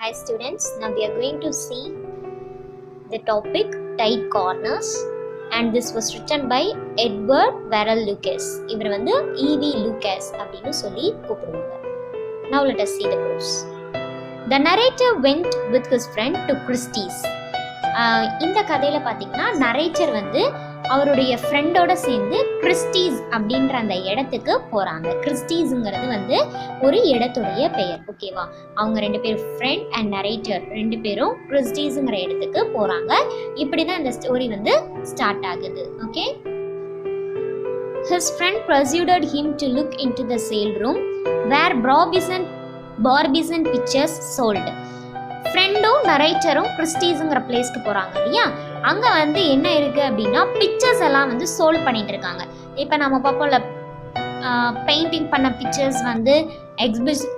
Hi students, now we are going to see the topic tight corners and this was written by Edward Verrell Lucas. இவர் வந்து E.V. Lucas அப்படின்னு சொல்லி கூப்பிடுவாங்க. Now let us see the proofs. The narrator went with his friend to Christie's. இந்த கதையில் பார்த்தீங்கன்னா narrator வந்து அவருடைய ஃப்ரெண்டோட சேர்ந்து கிறிஸ்டீஸ் அப்படின்ற அந்த இடத்துக்கு போகிறாங்க. கிறிஸ்டீஸுங்கிறது வந்து ஒரு இடத்துடைய பெயர், ஓகேவா? அவங்க ரெண்டு பேரும் ஃப்ரெண்ட் அண்ட் நரேட்டர் ரெண்டு பேரும் கிறிஸ்டீஸுங்கிற இடத்துக்கு போகிறாங்க. இப்படி தான் இந்த ஸ்டோரி வந்து ஸ்டார்ட் ஆகுது, okay? His friend persuaded him to look into the sale room where Barbizon pictures sold. ஃப்ரெண்டும் நரேட்டரும் கிறிஸ்டீஸுங்கிற பிளேஸ்க்கு போகிறாங்க இல்லையா? அங்கே வந்து என்ன இருக்குது அப்படின்னா பிக்சர்ஸ் எல்லாம் வந்து சோல்ட் பண்ணிட்டு இருக்காங்க. இப்போ நம்ம பார்ப்போம்ல, பெயிண்டிங் பண்ண பிக்சர்ஸ் வந்து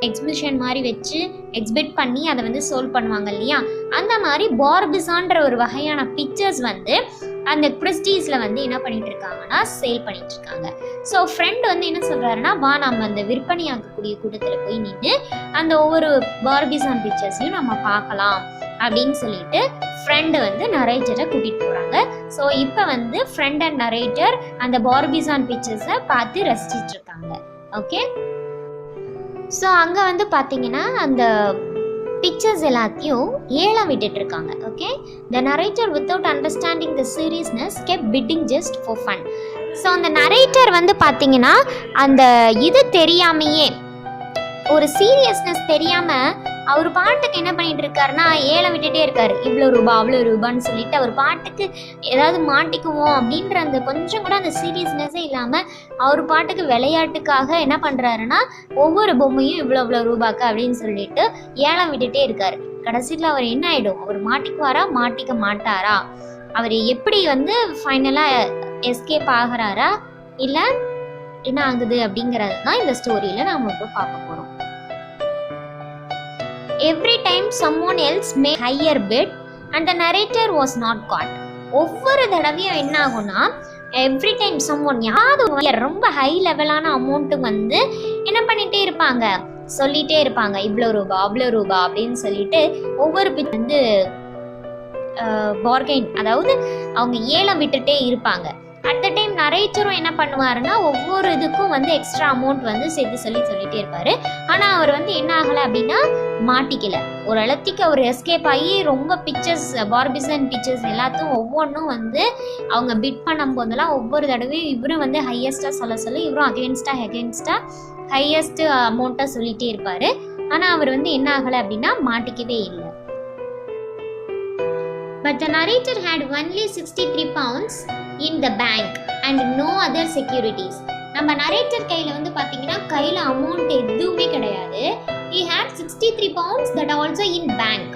எக்ஸிபிஷன் மாதிரி வச்சு எக்ஸிபிட் பண்ணி அதை வந்து சோல்வ் பண்ணுவாங்க இல்லையா? அந்த மாதிரி பார்பிசான்ற ஒரு வகையான பிக்சர்ஸ் வந்து அந்த கிறிஸ்டீஸில் வந்து என்ன பண்ணிட்டு இருக்காங்கன்னா சேல் பண்ணிட்டு இருக்காங்க. ஸோ ஃப்ரெண்ட் வந்து என்ன சொல்கிறாருன்னா, வா நம்ம அந்த விற்பனையாகக்கூடிய கூட்டத்தில் போய் நின்று அந்த ஒவ்வொரு பார்பிசான் பிக்சர்ஸையும் நம்ம பார்க்கலாம் அப்படின்னு சொல்லிட்டு ஃப்ரெண்டு வந்து நரேட்டரை கூட்டிகிட்டு போகிறாங்க. ஸோ இப்போ வந்து ஃப்ரெண்ட் அண்ட் நரேட்டர் அந்த பார்பிசான் பிக்சர்ஸை பார்த்து ரசிச்சிட்டு இருக்காங்க, ஓகே? ஸோ அங்கே வந்து பார்த்தீங்கன்னா அந்த பிக்சர்ஸ் எல்லாத்தையும் ஏலம் விட்டுட்டு இருக்காங்க, okay? The narrator without understanding the seriousness kept bidding just for fun. So அந்த நரேட்டர் வந்து பார்த்தீங்கன்னா அந்த இது தெரியாமையே, ஒரு சீரியஸ்னஸ் தெரியாமல் அவர் பாட்டுக்கு என்ன பண்ணிட்டு இருக்காருன்னா ஏலம் விட்டுட்டே இருக்காரு. இவ்வளோ ரூபா அவ்வளோ ரூபான்னு சொல்லிட்டு அவர் பாட்டுக்கு ஏதாவது மாட்டிக்குவோம் அப்படின்ற அந்த கொஞ்சம் கூட அந்த சீரியஸ்னஸே இல்லாமல் அவர் பாட்டுக்கு விளையாட்டுக்காக என்ன பண்ணுறாருன்னா ஒவ்வொரு பொம்மையும் இவ்வளோ ரூபாக்கு அப்படின்னு சொல்லிட்டு ஏலம் விட்டுட்டே இருக்காரு. கடைசியில் அவர் என்ன ஆகிடும், அவர் மாட்டிக்குவாரா மாட்டிக்க மாட்டாரா, அவர் எப்படி வந்து ஃபைனலாக எஸ்கேப் ஆகிறாரா இல்லை என்ன ஆகுது அப்படிங்கிறது தான் இந்த ஸ்டோரியில் நாம் இப்போ பார்க்க போகிறோம். Every time someone else made higher bid and the narrator was not caught. ஒவ்வொரு தடவையும் என்ன ஆகும்னா, எவ்ரி டைம் someone யாராவது ரொம்ப ஹை லெவலான அமௌண்ட் வந்து என்ன பண்ணிட்டே இருப்பாங்க, சொல்லிட்டே இருப்பாங்க இவ்வளோ ரூபா அவ்வளோ ரூபா அப்படின்னு சொல்லிட்டு ஒவ்வொரு வந்து பார்கெயின், அதாவது அவங்க ஏலம் விட்டுட்டே இருப்பாங்க. அட் த டைம் நரேட்டரும் என்ன பண்ணுவாருன்னா ஒவ்வொரு இதுக்கும் வந்து எக்ஸ்ட்ரா அமௌண்ட் வந்து சேர்த்து சொல்லிட்டே இருப்பாரு. ஆனால் அவர் வந்து என்ன ஆகலை அப்படின்னா மாட்டிக்கல. ஒரு இடத்துக்கு அவர் எஸ்கேப் ஆகி ரொம்ப பிக்சர்ஸ் பார்பிசன் பிக்சர்ஸ் எல்லாத்தையும் ஒவ்வொன்றும் வந்து அவங்க பிட் பண்ணும் போதெல்லாம் ஒவ்வொரு தடவையும் இவரும் வந்து ஹையஸ்ட்டாக சொல்ல இவரும் அகெயின்ஸ்டாக ஹையஸ்ட் அமௌண்ட்டாக சொல்லிகிட்டே இருப்பார். ஆனால் அவர் வந்து என்ன ஆகலை அப்படின்னா மாட்டிக்கவே இல்லை. But the narrator had only 63 pounds in the bank and no other securities. நம்ம நரேட்டர் கையில் வந்து பார்த்தீங்கன்னா கையில் அமௌண்ட் எதுவுமே கிடையாது. He had 63 pounds that also in bank,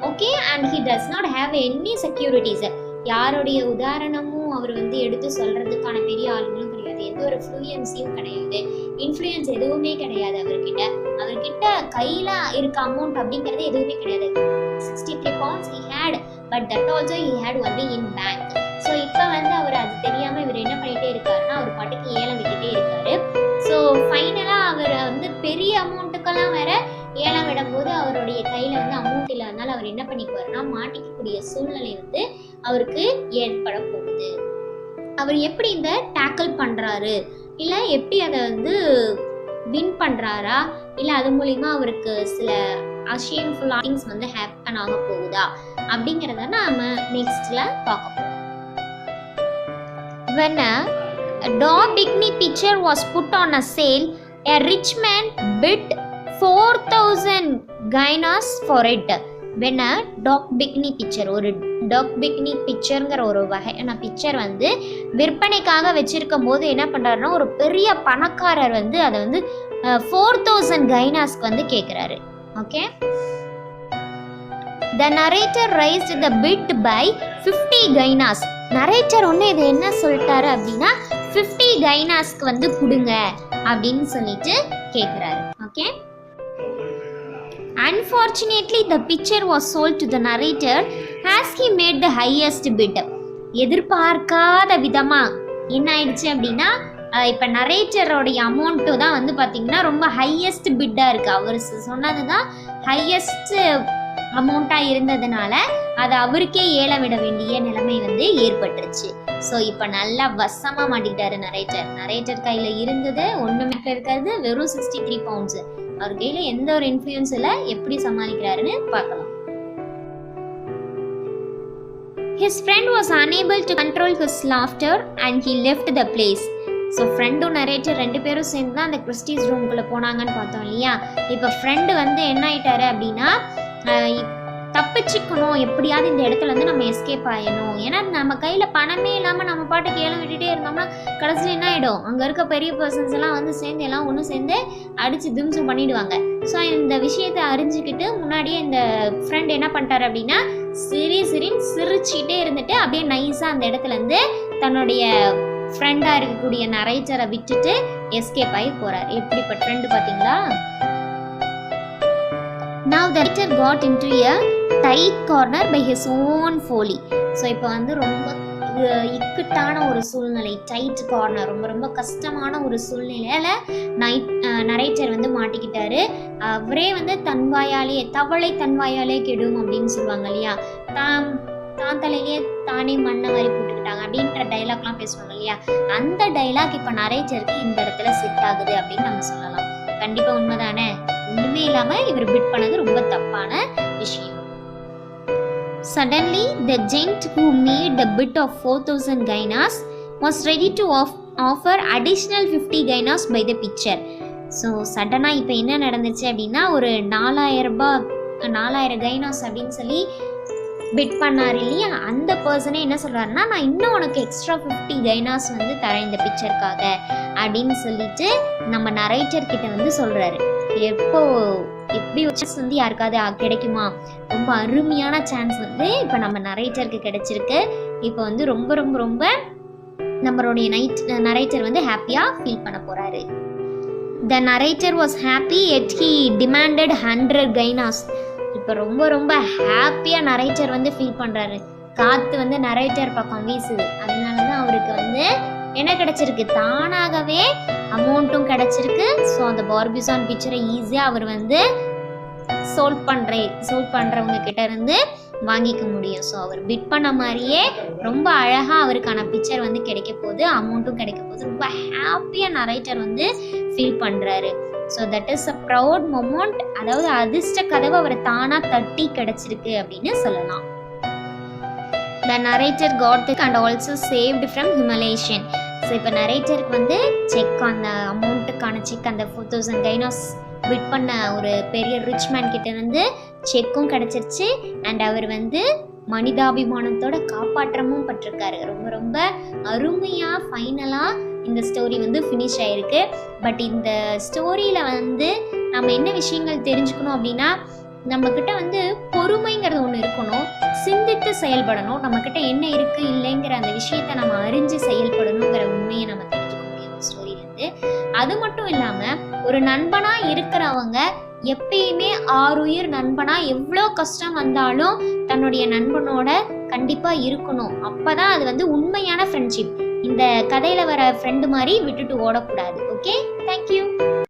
okay, and he does not have any securities. யாருடைய உதாரணமும் அவர் வந்து எடுத்து சொல்கிறதுக்கான பெரிய ஆளுங்களும் கிடையாது, எந்த ஒரு ஃப்ளூயன்ஸியும் கிடையாது, இன்ஃப்ளூயன்ஸ் எதுவுமே கிடையாது அவர்கிட்ட கையில் இருக்க அமௌண்ட் அப்படிங்கிறது எதுவுமே கிடையாது. 63 pounds he had, but that also he had only in bank. So இப்போ வந்து அவர் அது தெரியாமல் இவர் என்ன பண்ணிகிட்டே இருக்காருன்னா அவர் பாட்டுக்கு ஏலம் விட்டுட்டே இருக்காரு. ஸோ ஃபைனலாக அவர் வந்து பெரிய அமௌண்ட்டுக்கெல்லாம் வேற ஏலம் விடும்போது அவருடைய கையில் வந்து அமௌண்ட் இல்லாதனால அவர் என்ன பண்ணிக்குவாருன்னா மாட்டிக்கக்கூடிய சூழ்நிலை வந்து அவருக்கு ஏற்பட போகுது. அவர் எப்படி இந்த டேக்கிள் பண்ணுறாரு, இல்லை எப்படி அதை வந்து வின் பண்ணுறாரா, இல்லை அது மூலிமா அவருக்கு சில அஷேம்ஃபுல் திங்ஸ் வந்து ஹேப்பன் ஆக போகுதா அப்படிங்கிறத நாம நெக்ஸ்ட்ல பார்க்க போறோம். When a Daubigny picture was put on a sale, a rich man bid 4,000 guineas for it. When a Daubigny picture, ஒரு Daubigny pictureங்கிற ஒரு வகையான பிக்சர் வந்து விற்பனைக்காக வச்சிருக்கும் போது என்ன பண்றாருன்னா ஒரு பெரிய பணக்காரர் வந்து அதை வந்து 4,000 கைனாஸ்க்கு வந்து கேட்குறாரு, okay? The narrator raised the bid by 50 guineas. Narrator ஒன்று இது என்ன சொல்லிட்டாரு அப்படின்னா 50 கைனாஸ்க்கு வந்து கொடுங்க அப்படின்னு சொல்லிட்டு கேட்குறாரு, okay? Unfortunately, the picture was sold to the narrator as he made the highest bid. எதிர்பார்க்காத விதமாக என்ன ஆயிடுச்சு அப்படின்னா இப்போ நரேட்டரோடைய அமௌண்ட்டு தான் வந்து பார்த்தீங்கன்னா ரொம்ப ஹையஸ்ட் பிட்டாக இருக்குது. அவர் சொன்னது தான் ஹையஸ்ட் அமௌண்ட்டாக இருந்ததுனால அதை அவருக்கே ஏல விட வேண்டிய நிலைமை வந்து ஏற்பட்டுருச்சு. ஸோ இப்போ நல்லா வசமாக மாட்டிக்கிட்டாரு நரேட்டர் கையில் இருந்தது ஒன்றுமே இருக்கிறது வெறும் 63 பவுண்ட்ஸு. அவர் கையில் எந்த ஒரு இன்ஃப்ளூயன்ஸ் இல்லை, எப்படி சமாளிக்கிறாருன்னு பார்க்கலாம். His friend was unable to control his laughter and he left the place. So ஃப்ரெண்டும் நரேட்டர் 2 பேரும் சேர்ந்து தான் அந்த கிறிஸ்டிஸ் ரூம்குள்ளே போனாங்கன்னு பார்த்தோம் இல்லையா. இப்போ ஃப்ரெண்டு வந்து என்ன ஆயிட்டாரு அப்படின்னா, தப்பிச்சுக்கணும், எப்படியாவது இந்த இடத்துல வந்து நம்ம எஸ்கேப் ஆயிடணும். ஏன்னா நம்ம கையில் பணமே இல்லாமல் நம்ம பாட்டுக்கு ஏலம் விட்டுட்டே இருந்தோம்னா கடைசியில் என்ன ஆகிடும், அங்கே இருக்க பெரிய பர்சன்ஸ் எல்லாம் வந்து சேர்ந்து எல்லாம் ஒன்று சேர்ந்து அடித்து திம்சம் பண்ணிடுவாங்க. ஸோ இந்த விஷயத்தை அறிஞ்சிக்கிட்டு முன்னாடியே இந்த ஃப்ரெண்ட் என்ன பண்ணிட்டாரு அப்படின்னா, சிரின்னு சிரிச்சுக்கிட்டே இருந்துட்டு அப்படியே நைஸாக அந்த இடத்துலேருந்து தன்னுடைய ஃப்ரெண்டாக இருக்கக்கூடிய நரேட்டரை விட்டுட்டு எஸ்கேப் ஆகி போகிறார். எப்படிப்பட்ட ஃப்ரெண்டு பார்த்தீங்களா. Now the narrator got into a tight corner by his own folly. So இப்போ வந்து ரொம்ப இக்கட்டான ஒரு சூழ்நிலை, டைட் கார்னர், ரொம்ப ரொம்ப கஷ்டமான ஒரு சூழ்நிலையில் நரேட்டர் வந்து மாட்டிக்கிட்டாரு. அவரே வந்து தவளை தன்வாயாலே கெடும் அப்படின்னு சொல்லுவாங்க இல்லையா. தான் தலையிலேயே தானே மண்ணை மாதிரி போட்டுக்கிட்டாங்க அப்படின்ற டைலாக்லாம் பேசுவாங்க இல்லையா. அந்த டைலாக் இப்போ நரேட்டருக்கு இந்த இடத்துல செட் ஆகுது அப்படின்னு நம்ம சொல்லலாம். கண்டிப்பாக உண்மைதானே. ஒன்றுமே இல்லாமல் இவர் பிட் பண்ணது ரொம்ப தப்பான விஷயம். Suddenly, the gent who made the bid of 4,000 gainas was ready to offer additional 50 gainas by the picture. So சடனாக இப்போ என்ன நடந்துச்சு அப்படின்னா, ஒரு 4,000 கைனாஸ் அப்படின்னு சொல்லி பிட் பண்ணார் இல்லையா. அந்த பர்சனே என்ன சொல்கிறாருன்னா, நான் இன்னும் உனக்கு எக்ஸ்ட்ரா 50 கைனாஸ் வந்து தரேன் இந்த பிக்சருக்காக அப்படின்னு சொல்லிட்டு நம்ம நரேட்டர் கிட்ட வந்து சொல்கிறாரு. எப்படி சான்ஸ் வந்து யாருக்காவது கிடைக்குமா, ரொம்ப அருமையான சான்ஸ் வந்து இப்போ நம்ம நரேட்டருக்கு கிடைச்சிருக்கு. இப்போ வந்து ரொம்ப ரொம்ப ரொம்ப நம்மளுடைய நரேட்டர் வந்து ஹாப்பியாக ஃபீல் பண்ண போகிறாரு. The narrator was happy yet he demanded 100 gainas. இப்போ ரொம்ப ரொம்ப ஹாப்பியாக நரேட்டர் வந்து ஃபீல் பண்ணுறாரு. காற்று வந்து நரேட்டர் பக்கம் வீசுது. அதனால தான் அவருக்கு வந்து என்ன கிடச்சிருக்கு, தானாகவே அமௌண்ட்டும் கிடச்சிருக்கு. ஸோ அந்த பார்பிசான் பிக்சரை ஈஸியாக அவர் வந்து சோல்வ் பண்ணுறவங்க கிட்ட இருந்து வாங்கிக்க முடியும். ஸோ அவர் பிட் பண்ண மாதிரியே ரொம்ப அழகாக அவருக்கான பிக்சர் வந்து கிடைக்க போகுது, அமௌண்ட்டும் கிடைக்க போகுது. ரொம்ப ஹாப்பியாக நரேட்டர் வந்து ஃபீல் பண்ணுறாரு. So that is a proud moment. அதாவது அதிர்ஷ்ட கதவு அவரை தானாக தட்டி கிடச்சிருக்கு அப்படின்னு சொல்லலாம். The narrator got it and also saved from humiliation. So இப்போ நரேட்டருக்கு வந்து செக், அந்த அமௌண்ட்டுக்கான செக், அந்த 4,000 கைனாஸ் பிட் பண்ண ஒரு பெரிய ரிச் மேன் கிட்ட இருந்து செக்கும் கிடச்சிருச்சு. அண்ட் அவர் வந்து மனிதாபிமானத்தோட காப்பாற்றமும் பட்டிருக்காரு. ரொம்ப ரொம்ப அருமையாக ஃபைனலாக இந்த ஸ்டோரி வந்து ஃபினிஷ் ஆகிருக்கு. பட் இந்த ஸ்டோரியில் வந்து நம்ம என்ன விஷயங்கள் தெரிஞ்சுக்கணும் அப்படின்னா, நம்மக்கிட்ட வந்து பொறுமைங்கிறது ஒன்று இருக்கணும், சிந்தித்து செயல்படணும். நம்மக்கிட்ட என்ன இருக்குது இல்லைங்கிற அந்த விஷயத்தை நம்ம அறிஞ்சு செயல்படணுங்கிற உண்மையை நம்ம தெரிஞ்சுக்க முடியும் ஸ்டோரியிலேருந்து. அது மட்டும் இல்லாமல் ஒரு நண்பனாக இருக்கிறவங்க எப்பயுமே ஆறுயிர் நண்பனாக எவ்வளோ கஷ்டம் வந்தாலும் தன்னுடைய நண்பனோட கண்டிப்பாக இருக்கணும். அப்போ தான் அது வந்து உண்மையான ஃப்ரெண்ட்ஷிப். இந்த கதையில் வர ஃப்ரெண்டு மாதிரி விட்டுட்டு ஓடக்கூடாது. Okay, thank you.